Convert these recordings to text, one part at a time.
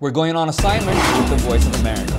We're going on assignment with the Voice of America.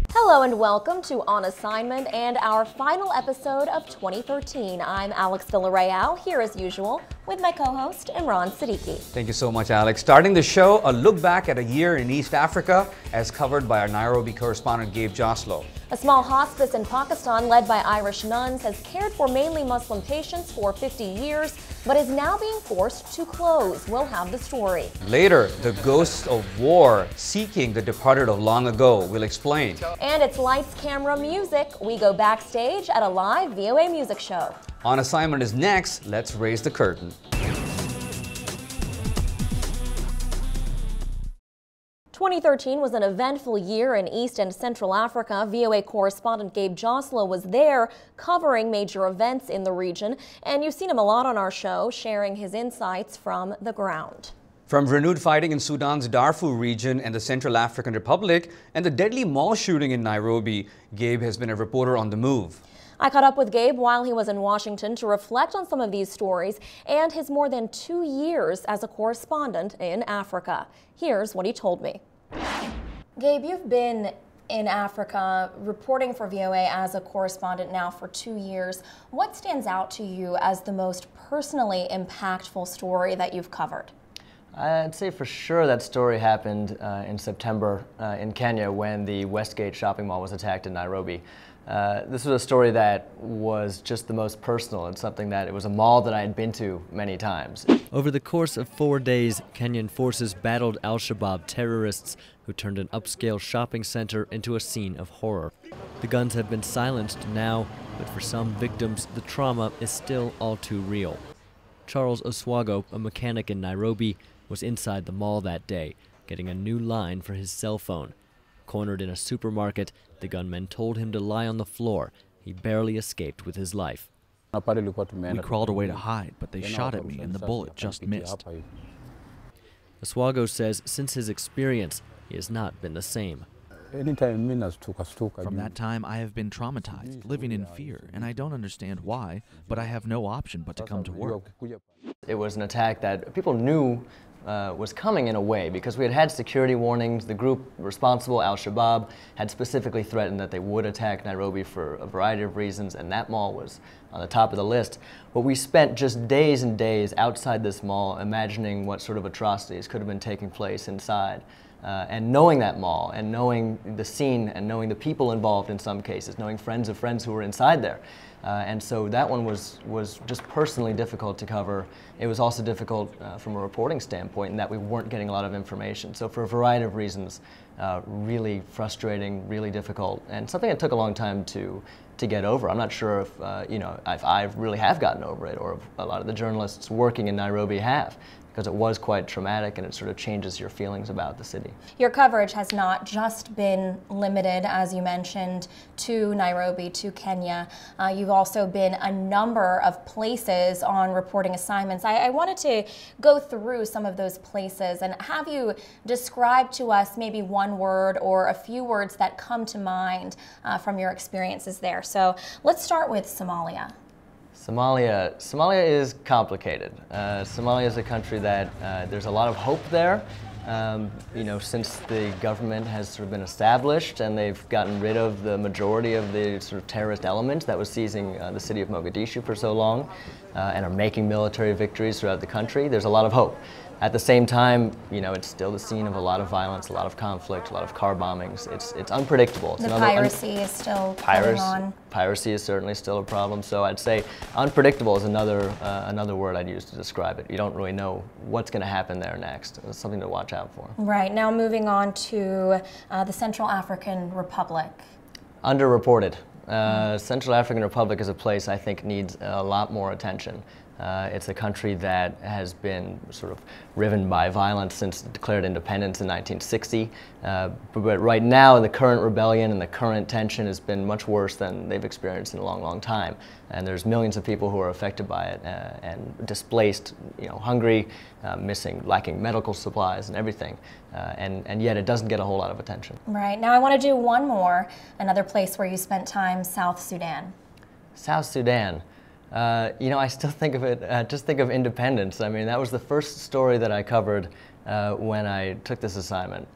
Hello and welcome to On Assignment and our final episode of 2013. I'm Alex Villarreal, here as usual with my co-host Imran Siddiqui. Thank you so much, Alex. Starting the show, a look back at a year in East Africa as covered by our Nairobi correspondent Gabe Joslow. A small hospice in Pakistan led by Irish nuns has cared for mainly Muslim patients for 50 years, but is now being forced to close. We'll have the story. Later, the ghosts of war seeking the departed of long ago. We'll explain. And it's lights, camera, music. We go backstage at a live VOA music show. On Assignment is next. Let's raise the curtain. 2013 was an eventful year in East and Central Africa. VOA correspondent Gabe Joslow was there covering major events in the region, and you've seen him a lot on our show, sharing his insights from the ground. From renewed fighting in Sudan's Darfur region and the Central African Republic and the deadly mall shooting in Nairobi, Gabe has been a reporter on the move. I caught up with Gabe while he was in Washington to reflect on some of these stories and his more than 2 years as a correspondent in Africa. Here's what he told me. Gabe, you've been in Africa reporting for VOA as a correspondent now for 2 years. What stands out to you as the most personally impactful story that you've covered? I'd say for sure that story happened in September in Kenya when the Westgate shopping mall was attacked in Nairobi. This was a story that was just the most personal. It's something that it was a mall that I had been to many times. Over the course of 4 days, Kenyan forces battled al-Shabaab terrorists who turned an upscale shopping center into a scene of horror. The guns have been silenced now, but for some victims, the trauma is still all too real. Charles Oswago, a mechanic in Nairobi, was inside the mall that day, getting a new line for his cell phone. Cornered in a supermarket, the gunmen told him to lie on the floor. He barely escaped with his life. We crawled away to hide, but they shot at me and the bullet just missed. Oswago says since his experience, he has not been the same. From that time, I have been traumatized, living in fear, and I don't understand why, but I have no option but to come to work. It was an attack that people knew was coming in a way because we had had security warnings. The group responsible, al-Shabaab, had specifically threatened that they would attack Nairobi for a variety of reasons, and that mall was on the top of the list. But we spent just days and days outside this mall imagining what sort of atrocities could have been taking place inside. And knowing that mall, and knowing the scene, and knowing the people involved in some cases, knowing friends of friends who were inside there. And so that one was just personally difficult to cover. It was also difficult from a reporting standpoint in that we weren't getting a lot of information. So for a variety of reasons, really frustrating, really difficult, and something that took a long time to get over. I'm not sure if, if I really have gotten over it, or if a lot of the journalists working in Nairobi have, because it was quite traumatic and it sort of changes your feelings about the city. Your coverage has not just been limited, as you mentioned, to Nairobi, to Kenya. You've also been a number of places on reporting assignments. I wanted to go through some of those places and have you describe to us maybe one word or a few words that come to mind from your experiences there. So let's start with Somalia. Somalia is complicated. Somalia is a country that there's a lot of hope there. Since the government has sort of been established and they've gotten rid of the majority of the sort of terrorist element that was seizing the city of Mogadishu for so long and are making military victories throughout the country, there's a lot of hope. At the same time, it's still the scene of a lot of violence, a lot of conflict, a lot of car bombings. It's unpredictable. The piracy is still going on. Piracy is certainly still a problem. So I'd say unpredictable is another word I'd use to describe it. You don't really know what's going to happen there next. It's something to watch out for. Right. Now moving on to the Central African Republic. Underreported. Central African Republic is a place I think needs a lot more attention. It's a country that has been sort of riven by violence since it declared independence in 1960. But right now, the current rebellion and the current tension has been much worse than they've experienced in a long, long time. And there's millions of people who are affected by it and displaced, hungry, lacking medical supplies and everything. And yet it doesn't get a whole lot of attention. Right. Now I want to do one more, another place where you spent time, South Sudan. South Sudan. I still think of it, just think of independence. I mean, that was the first story that I covered when I took this assignment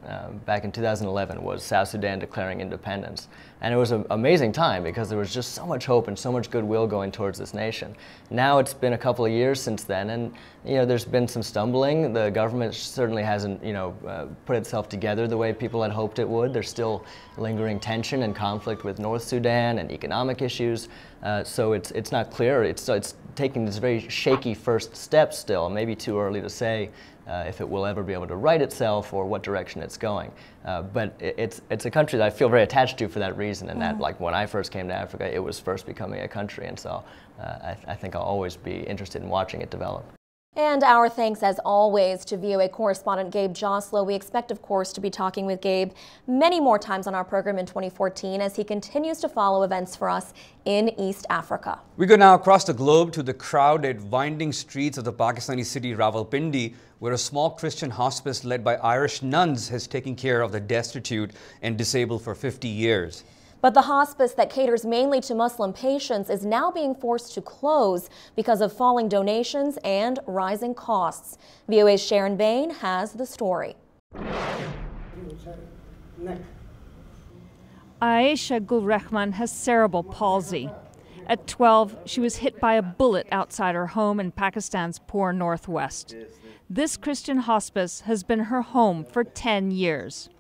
back in 2011, was South Sudan declaring independence. And it was an amazing time because there was just so much hope and so much goodwill going towards this nation. Now it's been a couple of years since then, and there's been some stumbling. The government certainly hasn't put itself together the way people had hoped it would. There's still lingering tension and conflict with North Sudan and economic issues. So it's not clear. It's taking this very shaky first step still. Maybe too early to say if it will ever be able to right itself or what direction it's going. But it's a country that I feel very attached to for that reason, and that, like, when I first came to Africa, it was first becoming a country, and so I think I'll always be interested in watching it develop. And our thanks, as always, to VOA correspondent Gabe Joslow. We expect, of course, to be talking with Gabe many more times on our program in 2014 as he continues to follow events for us in East Africa. We go now across the globe to the crowded, winding streets of the Pakistani city Rawalpindi, where a small Christian hospice led by Irish nuns has taken care of the destitute and disabled for 50 years. But the hospice that caters mainly to Muslim patients is now being forced to close because of falling donations and rising costs. VOA's Sharon Bain has the story. Aisha Gulrahman has cerebral palsy. At 12, she was hit by a bullet outside her home in Pakistan's poor northwest. This Christian hospice has been her home for 10 years.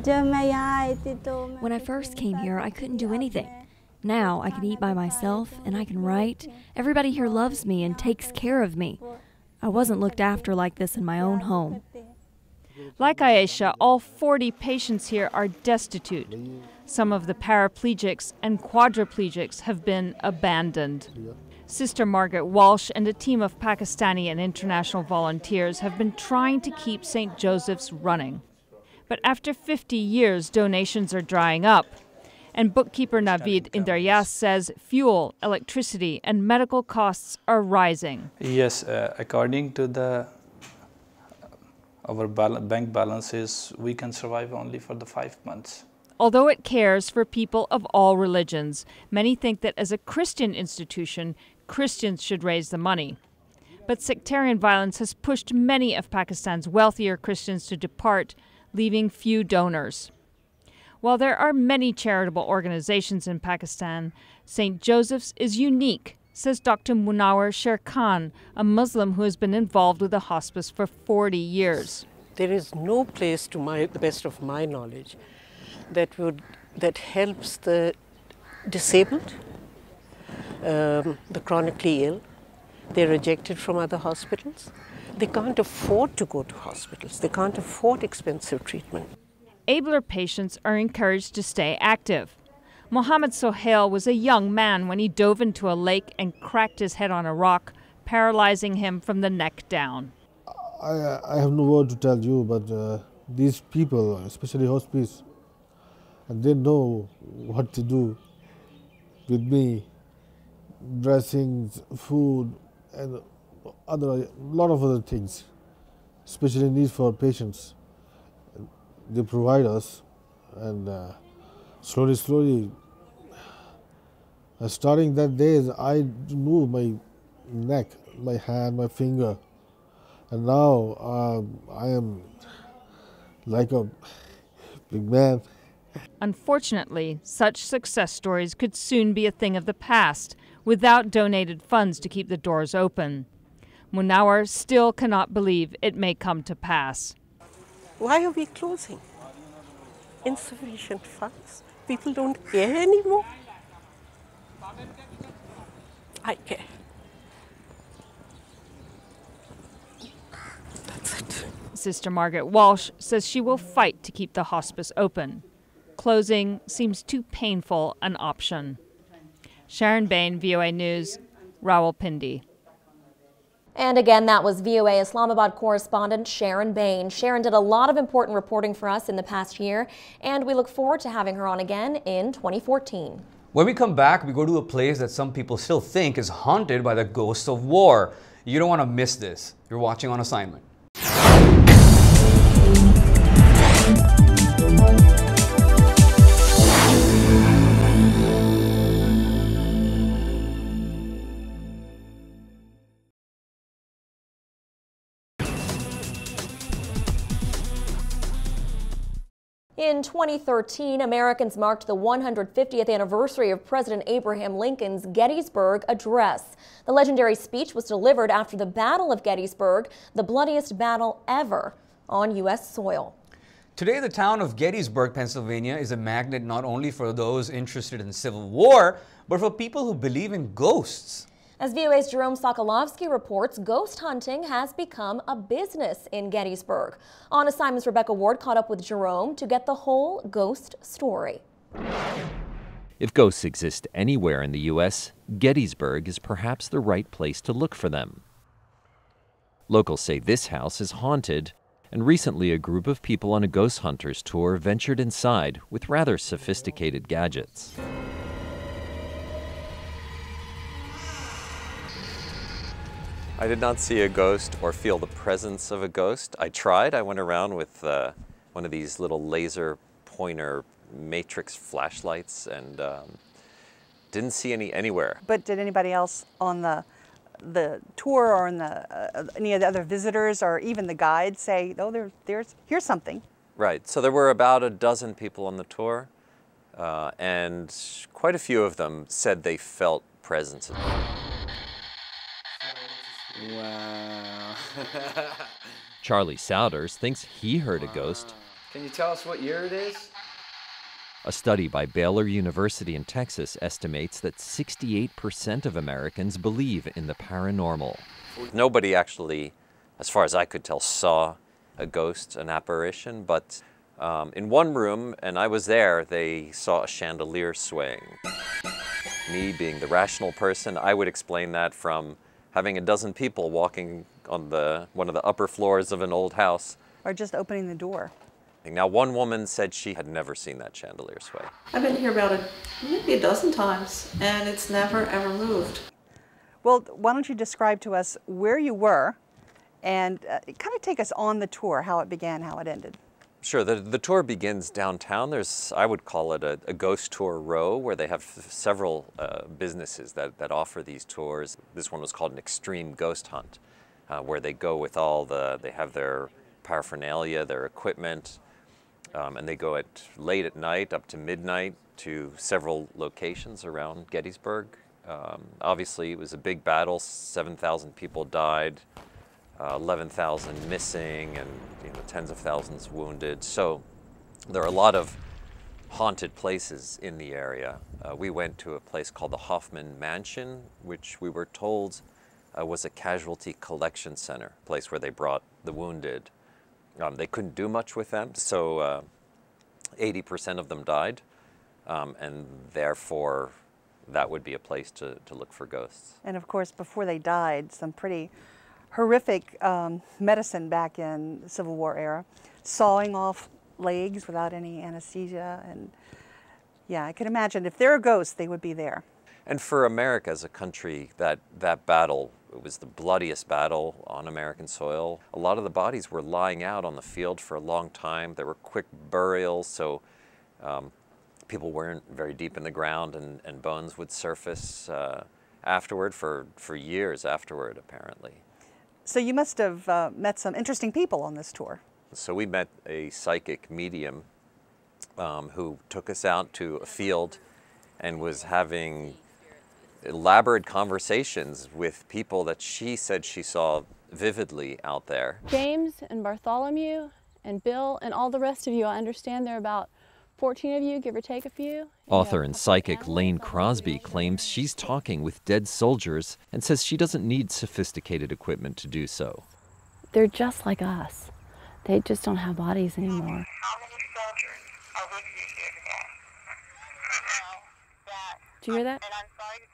When I first came here, I couldn't do anything. Now I can eat by myself and I can write. Everybody here loves me and takes care of me. I wasn't looked after like this in my own home. Like Aisha, all 40 patients here are destitute. Some of the paraplegics and quadriplegics have been abandoned. Sister Margaret Walsh and a team of Pakistani and international volunteers have been trying to keep St. Joseph's running. But after 50 years, donations are drying up. And bookkeeper Naveed Indaryas says fuel, electricity, and medical costs are rising. Yes, according to our bank balances, we can survive only for the 5 months. Although it cares for people of all religions, many think that as a Christian institution, Christians should raise the money. But sectarian violence has pushed many of Pakistan's wealthier Christians to depart, leaving few donors. While there are many charitable organizations in Pakistan, St. Joseph's is unique, says Dr. Munawar Sher Khan, a Muslim who has been involved with the hospice for 40 years. There is no place, to the best of my knowledge, that helps the disabled, the chronically ill. They're rejected from other hospitals. They can't afford to go to hospitals. They can't afford expensive treatment. Abler patients are encouraged to stay active. Mohammed Sohail was a young man when he dove into a lake and cracked his head on a rock, paralyzing him from the neck down. I have no word to tell you, but these people, especially hospice, they know what to do with me. Dressings, food, and a lot of other things, especially needs for patients. They provide us, and slowly, starting that day, I moved my neck, my hand, my finger, and now I am like a big man. Unfortunately, such success stories could soon be a thing of the past, without donated funds to keep the doors open. Munawar still cannot believe it may come to pass. Why are we closing? Insufficient funds. People don't care anymore. I care. That's it. Sister Margaret Walsh says she will fight to keep the hospice open. Closing seems too painful an option. Sharon Bain, VOA News, Rawalpindi. And again, that was VOA Islamabad correspondent Sharon Bain. Sharon did a lot of important reporting for us in the past year, and we look forward to having her on again in 2014. When we come back, we go to a place that some people still think is haunted by the ghosts of war. You don't want to miss this. You're watching On Assignment. In 2013, Americans marked the 150th anniversary of President Abraham Lincoln's Gettysburg Address. The legendary speech was delivered after the Battle of Gettysburg, the bloodiest battle ever on U.S. soil. Today, the town of Gettysburg, Pennsylvania is a magnet not only for those interested in Civil War, but for people who believe in ghosts. As VOA's Jerome Sokolovsky reports, ghost hunting has become a business in Gettysburg. On Assignment's Rebecca Ward caught up with Jerome to get the whole ghost story. If ghosts exist anywhere in the U.S., Gettysburg is perhaps the right place to look for them. Locals say this house is haunted, and recently a group of people on a ghost hunters tour ventured inside with rather sophisticated gadgets. I did not see a ghost or feel the presence of a ghost. I tried. I went around with one of these little laser pointer matrix flashlights and didn't see any anywhere. But did anybody else on the tour or on any of the other visitors or even the guides say, oh, here's something? Right. So there were about a dozen people on the tour, and quite a few of them said they felt presences. Wow. Charlie Souders thinks he heard a ghost. Can you tell us what year it is? A study by Baylor University in Texas estimates that 68% of Americans believe in the paranormal. Nobody actually, as far as I could tell, saw a ghost, an apparition, but in one room, and I was there, they saw a chandelier swaying. Me being the rational person, I would explain that from having a dozen people walking on one of the upper floors of an old house. Or just opening the door. Now, one woman said she had never seen that chandelier sway. I've been here about maybe a dozen times, and it's never ever moved. Well, why don't you describe to us where you were and kind of take us on the tour, how it began, how it ended. Sure, the tour begins downtown. There's, I would call it a ghost tour row, where they have several businesses that offer these tours. This one was called an extreme ghost hunt, where they go with they have their paraphernalia, their equipment, and they go late at night up to midnight to several locations around Gettysburg. Obviously, it was a big battle. 7,000 people died. 11,000 missing, and tens of thousands wounded. So there are a lot of haunted places in the area. We went to a place called the Hoffman Mansion, which we were told was a casualty collection center, a place where they brought the wounded. They couldn't do much with them, so 80% of them died, and therefore that would be a place to look for ghosts. And of course, before they died, some pretty horrific medicine back in the Civil War era, sawing off legs without any anesthesia, and yeah, I can imagine if there are ghosts, they would be there. And for America as a country, that battle, it was the bloodiest battle on American soil. A lot of the bodies were lying out on the field for a long time. There were quick burials, so people weren't very deep in the ground, and bones would surface afterward for years afterward, apparently. So you must have met some interesting people on this tour. So we met a psychic medium who took us out to a field and was having elaborate conversations with people that she said she saw vividly out there. James and Bartholomew and Bill and all the rest of you, I understand there are about 14 of you, give or take a few. Author and psychic Lane Crosby claims she's talking with dead soldiers and says she doesn't need sophisticated equipment to do so. They're just like us. They just don't have bodies anymore. Do you hear that?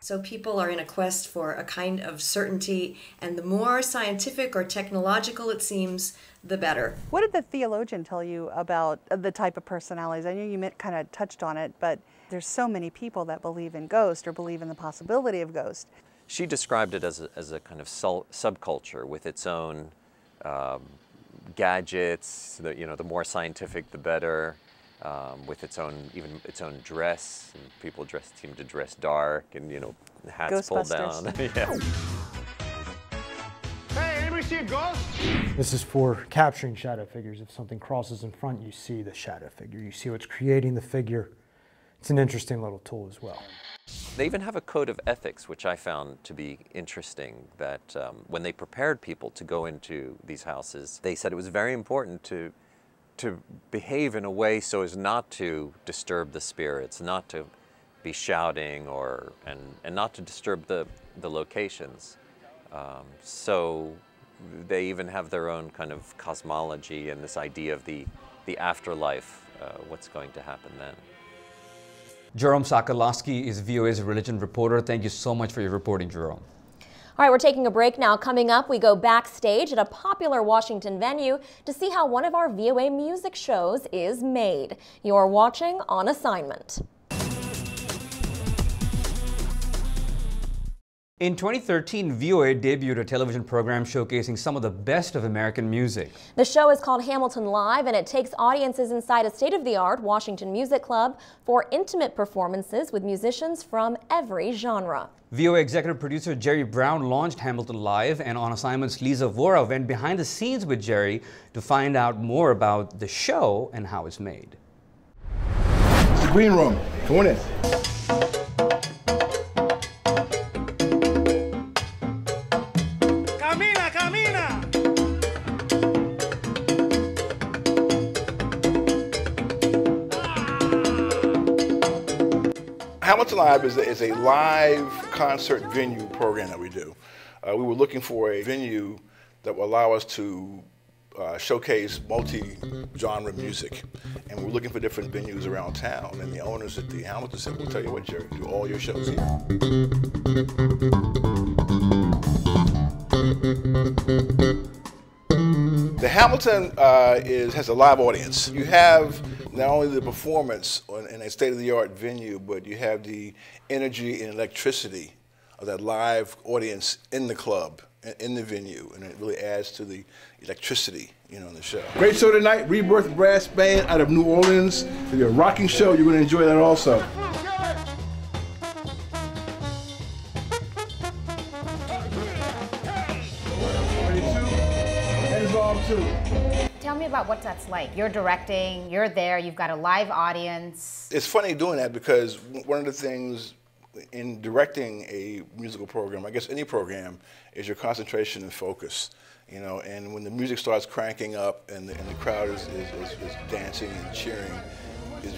So people are in a quest for a kind of certainty, and the more scientific or technological it seems, the better. What did the theologian tell you about the type of personalities? I know you kind of touched on it, but there's so many people that believe in ghosts or believe in the possibility of ghosts. She described it as a kind of subculture with its own gadgets. The more scientific, the better. With its own dress, and people seem to dress dark, and hats pulled down. Yeah. Hey, anybody see a ghost? This is for capturing shadow figures. If something crosses in front, you see the shadow figure. You see what's creating the figure. It's an interesting little tool as well. They even have a code of ethics, which I found to be interesting, that when they prepared people to go into these houses, they said it was very important to behave in a way so as not to disturb the spirits, not to be shouting and not to disturb the locations. So they even have their own kind of cosmology and this idea of the afterlife, what's going to happen then. Jerome Sokolowski is VOA's religion reporter. Thank you so much for your reporting, Jerome. All right, we're taking a break now. Coming up, we go backstage at a popular Washington venue to see how one of our VOA music shows is made. You're watching On Assignment. In 2013, VOA debuted a television program showcasing some of the best of American music. The show is called Hamilton Live, and it takes audiences inside a state-of-the-art Washington Music Club for intimate performances with musicians from every genre. VOA executive producer Jerry Brown launched Hamilton Live, and On Assignment's Lisa Vora went behind the scenes with Jerry to find out more about the show and how it's made. It's the green room. Come on in. Hamilton Live is a live concert venue program that we do. We were looking for a venue that will allow us to showcase multi-genre music. And we were looking for different venues around town. And the owners at the Hamilton said, we'll tell you what, Jerry, do all your shows here. The Hamilton has a live audience. You have not only the performance in a state-of-the-art venue, but you have the energy and electricity of that live audience in the club, in the venue, and it really adds to the electricity, in the show. Great show tonight, Rebirth Brass Band out of New Orleans. It's a rocking show. You're going to enjoy that also. Tell me about what that's like. You're directing, you're there, you've got a live audience. It's funny doing that because one of the things in directing a musical program, I guess any program, is your concentration and focus. And when the music starts cranking up and the crowd is dancing and cheering,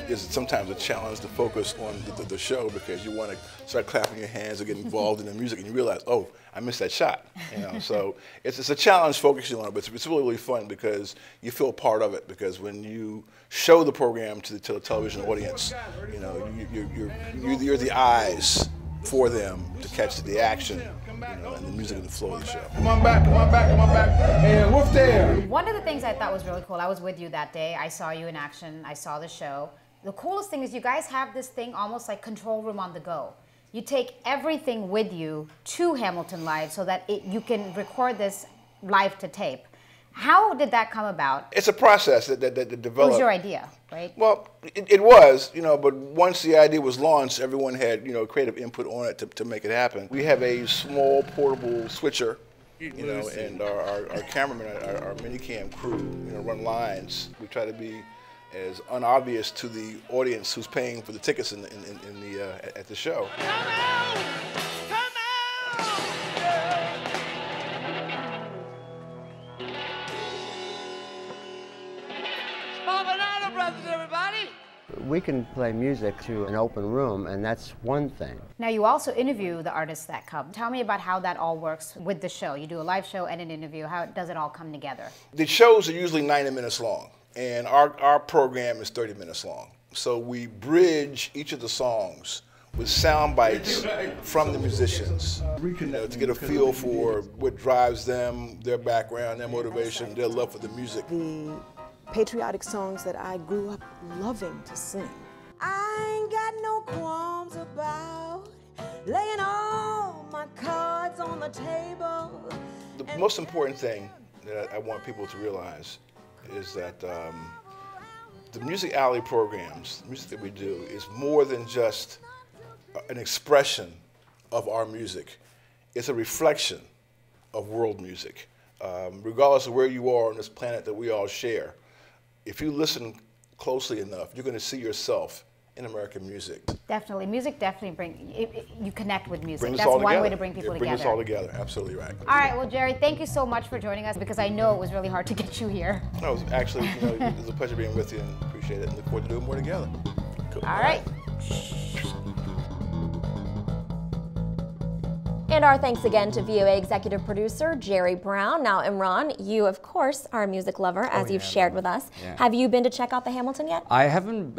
is sometimes a challenge to focus on the show because you want to start clapping your hands or get involved in the music and you realize, oh, I missed that shot. So it's a challenge focusing on it, but it's really, really fun because you feel part of it because when you show the program to the television audience, you're the eyes for them to catch the action, and the music and the flow of the show. Come on back, come on back, come on back, and woof there. One of the things I thought was really cool, I was with you that day, I saw you in action, I saw the show. The coolest thing is you guys have this thing almost like control room on the go. You take everything with you to Hamilton Live so that you can record this live to tape. How did that come about? It's a process that developed. It was your idea, right? Well, it was, but once the idea was launched, everyone had, creative input on it to make it happen. We have a small portable switcher, and our cameramen, our minicam crew, run lines. We try to be as unobvious to the audience who's paying for the tickets at the show. We can play music to an open room, and that's one thing. Now, you also interview the artists that come. Tell me about how that all works with the show. You do a live show and an interview. How does it all come together? The shows are usually 90 minutes long, and our program is 30 minutes long. So we bridge each of the songs with sound bites from the musicians, you know, to get a feel for what drives them, their background, their motivation, their love for the music. The patriotic songs that I grew up loving to sing. I ain't got no qualms about laying all my cards on the table. The most important thing that I want people to realize is that the Music Alley programs, the music that we do, is more than just an expression of our music. It's a reflection of world music. Regardless of where you are on this planet that we all share, if you listen closely enough, you're going to see yourself in American music. Definitely. Music definitely you connect with music. Brings That's one way to bring people together. together. Brings us all together. Absolutely right. All right. Well, Jerry, thank you so much for joining us because I know it was really hard to get you here. No, it was actually, you know, it was a pleasure being with you and appreciate it and look forward to doing more together. Cool. All right. And our thanks again to VOA executive producer Jerry Brown. Now, Imran, you of course are a music lover, as you've shared with us. Yeah. Have you been to check out the Hamilton yet? I haven't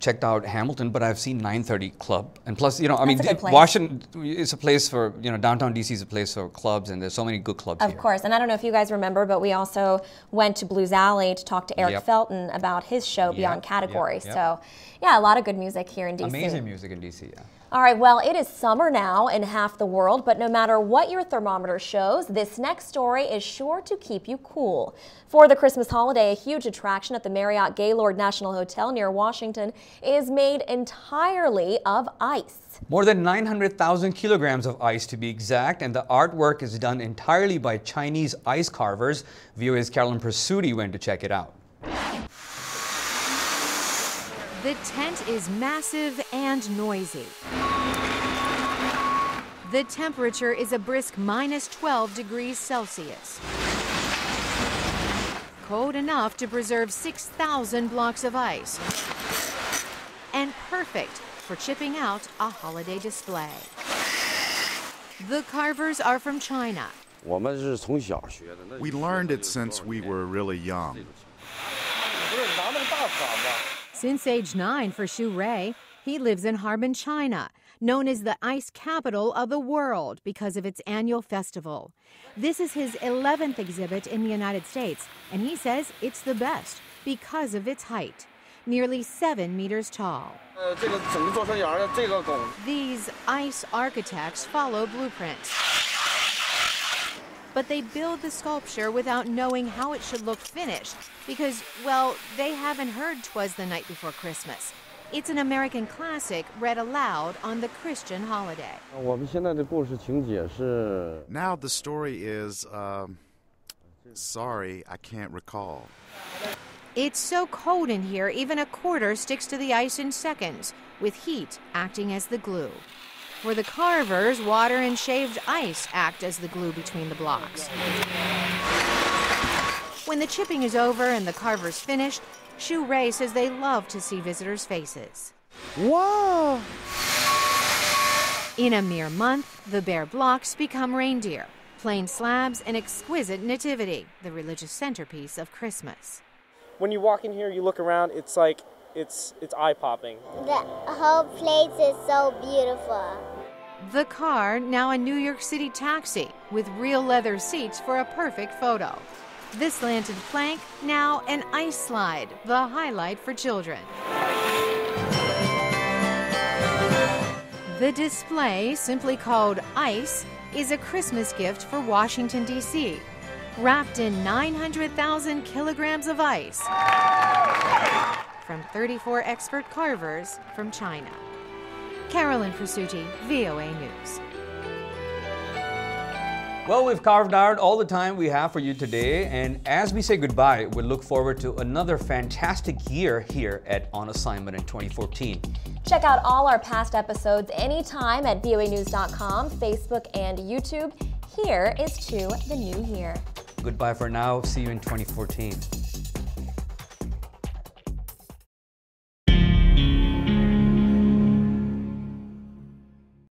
checked out Hamilton, but I've seen 930 Club. And plus, you know, I That's mean, a good place. Washington is a place for, you know, downtown DC is a place for clubs, and there's so many good clubs Of here. course, and I don't know if you guys remember, but we also went to Blues Alley to talk to Eric Yep. Felton about his show Beyond Category. yep. So, yeah, a lot of good music here in DC. Amazing music in DC, yeah. All right, well, it is summer now in half the world, but no matter what your thermometer shows, this next story is sure to keep you cool. For the Christmas holiday, a huge attraction at the Marriott Gaylord National Hotel near Washington is made entirely of ice. More than 900,000 kilograms of ice to be exact, and the artwork is done entirely by Chinese ice carvers. VOA's Carolyn Pursuti went to check it out. The tent is massive and noisy. The temperature is a brisk minus 12 degrees Celsius. Cold enough to preserve 6,000 blocks of ice. And perfect for chipping out a holiday display. The carvers are from China. We learned it since we were really young. Since age 9 for Xu Rei, he lives in Harbin, China, known as the ice capital of the world because of its annual festival. This is his 11th exhibit in the United States, and he says it's the best because of its height, nearly 7 meters tall. These ice architects follow blueprints. But they build the sculpture without knowing how it should look finished because, well, they haven't heard 'Twas the Night Before Christmas. It's an American classic read aloud on the Christian holiday. Now the story is, sorry, I can't recall. It's so cold in here, even a quarter sticks to the ice in seconds, with heat acting as the glue. For the carvers, water and shaved ice act as the glue between the blocks. When the chipping is over and the carvers finished, Xu Rei says they love to see visitors' faces. Whoa! In a mere month, the bare blocks become reindeer, plain slabs, and exquisite nativity, the religious centerpiece of Christmas. When you walk in here, you look around, it's like, it's eye-popping. The whole place is so beautiful. The car, now a New York City taxi, with real leather seats for a perfect photo. This slanted plank, now an ice slide, the highlight for children. The display, simply called Ice, is a Christmas gift for Washington, D.C., wrapped in 900,000 kilograms of ice from 34 expert carvers from China. Carolyn Pursuti, VOA News. Well, we've carved out all the time we have for you today, and as we say goodbye, we look forward to another fantastic year here at On Assignment in 2014. Check out all our past episodes anytime at voanews.com, Facebook, and YouTube. Here is to the new year. Goodbye for now. See you in 2014.